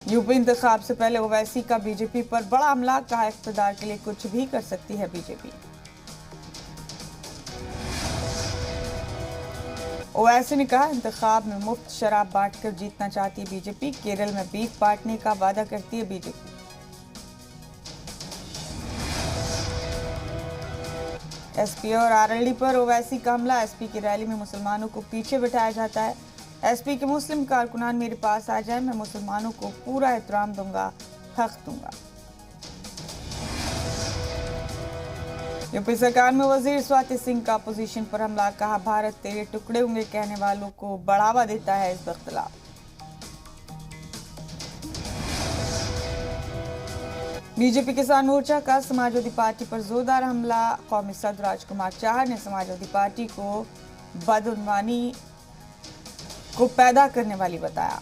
UP इंतखाब से पहले ओवैसी का बीजेपी पर बड़ा हमला, कहा इख्तिदार के लिए कुछ भी कर सकती है बीजेपी। ओवैसी ने कहा, इंतखाब में मुफ्त शराब बांटकर जीतना चाहती है बीजेपी। केरल में बीफ बांटने का वादा करती है बीजेपी। एसपी और आरएलडी पर ओवैसी का हमला, एसपी की रैली में मुसलमानों को पीछे बिठाया जाता है। एसपी के मुस्लिम कारकुनान मेरे पास आ जाए, मैं मुसलमानों को पूरा एहतराम दूंगा, हक दूंगा। यूपी सरकार में वजीर स्वाति सिंह का अपोजिशन पर हमला, कहा भारत तेरे टुकड़े होंगे कहने वालों को बढ़ावा देता है इस इख्तिलाफ। बीजेपी किसान मोर्चा का समाजवादी पार्टी पर जोरदार हमला, कौमी सदर राजकुमार चाहर ने समाजवादी पार्टी को बदउनवानी को पैदा करने वाली बताया।